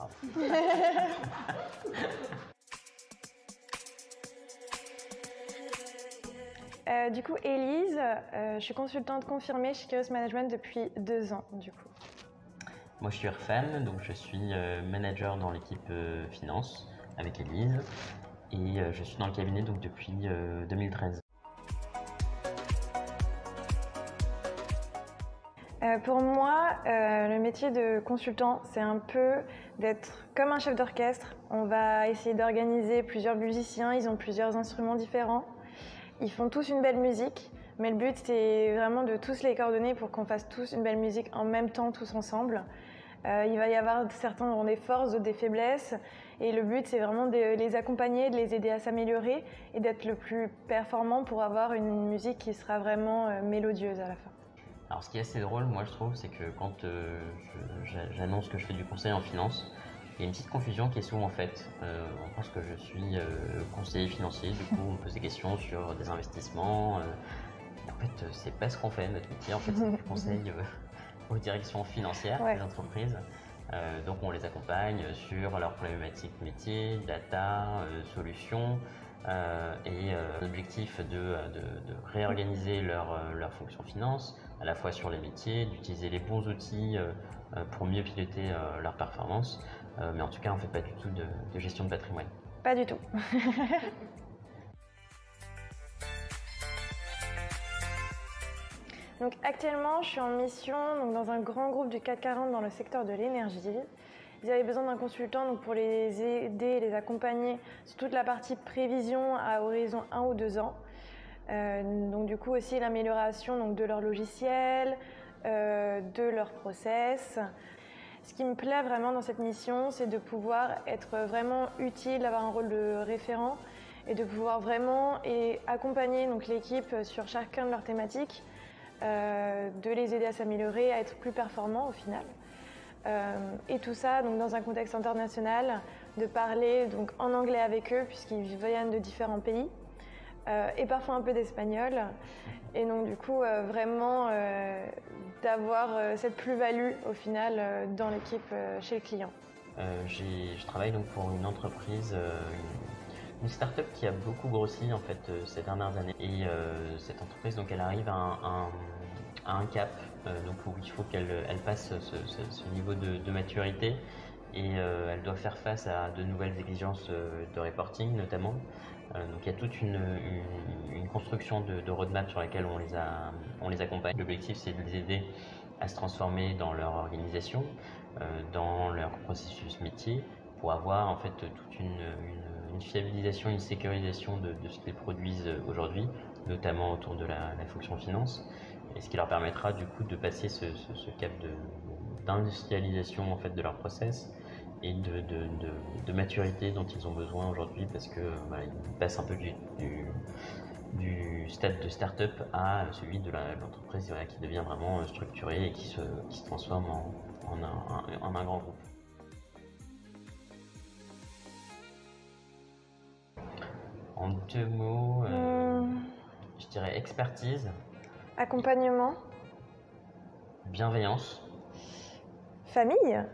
grave. Du coup, Élise, je suis consultante confirmée chez Kairos Management depuis 2 ans, du coup. Moi, je suis Irfan, donc je suis manager dans l'équipe finance avec Élise et je suis dans le cabinet donc depuis 2013. Pour moi, le métier de consultant, c'est un peu d'être comme un chef d'orchestre. On va essayer d'organiser plusieurs musiciens, ils ont plusieurs instruments différents. Ils font tous une belle musique, mais le but, c'est vraiment de tous les coordonner pour qu'on fasse tous une belle musique en même temps, tous ensemble. Il va y avoir certains qui ont des forces, d'autres des faiblesses, et le but, c'est vraiment de les accompagner, de les aider à s'améliorer et d'être le plus performant pour avoir une musique qui sera vraiment mélodieuse à la fin. Alors ce qui est assez drôle, moi je trouve, c'est que quand j'annonce que je fais du conseil en finance, il y a une petite confusion qui est souvent faite. On pense que je suis conseiller financier, du coup on me pose des questions sur des investissements. Et en fait, c'est pas ce qu'on fait, notre métier. En fait, c'est du conseil aux directions financières des entreprises. Donc on les accompagne sur leurs problématiques métiers, data, solutions. L'objectif de réorganiser leur fonction finance, à la fois sur les métiers, d'utiliser les bons outils pour mieux piloter leur performance. Mais en tout cas, on ne fait pas du tout de gestion de patrimoine. Pas du tout. Donc actuellement, je suis en mission dans un grand groupe du CAC 40 dans le secteur de l'énergie. Ils avaient besoin d'un consultant pour les aider et les accompagner sur toute la partie prévision à horizon 1 ou 2 ans. Donc du coup aussi l'amélioration de leur logiciel, de leur process. Ce qui me plaît vraiment dans cette mission, c'est de pouvoir être vraiment utile, d'avoir un rôle de référent et de pouvoir vraiment accompagner l'équipe sur chacun de leurs thématiques, de les aider à s'améliorer, à être plus performants au final. Et tout ça dans un contexte international, de parler en anglais avec eux puisqu'ils viennent de différents pays et parfois un peu d'espagnol. Et donc du coup vraiment d'avoir cette plus-value au final dans l'équipe chez le client. Je travaille donc pour une entreprise, une start-up qui a beaucoup grossi en fait ces dernières années. Et cette entreprise donc elle arrive à un cap donc où il faut qu'elle passe ce niveau de maturité et elle doit faire face à de nouvelles exigences de reporting notamment. Donc il y a toute une construction de roadmap sur laquelle on les accompagne. L'objectif c'est de les aider à se transformer dans leur organisation, dans leur processus métier, pour avoir en fait toute une fiabilisation, une sécurisation de ce qu'ils produisent aujourd'hui, notamment autour de la fonction finance, et ce qui leur permettra du coup de passer ce cap d'industrialisation en fait de leur process et de maturité dont ils ont besoin aujourd'hui parce que ils passent un peu du stade de start-up à celui de l'entreprise qui devient vraiment structurée et qui se transforme en un grand groupe. En 2 mots, je dirais expertise, Accompagnement, bienveillance, famille.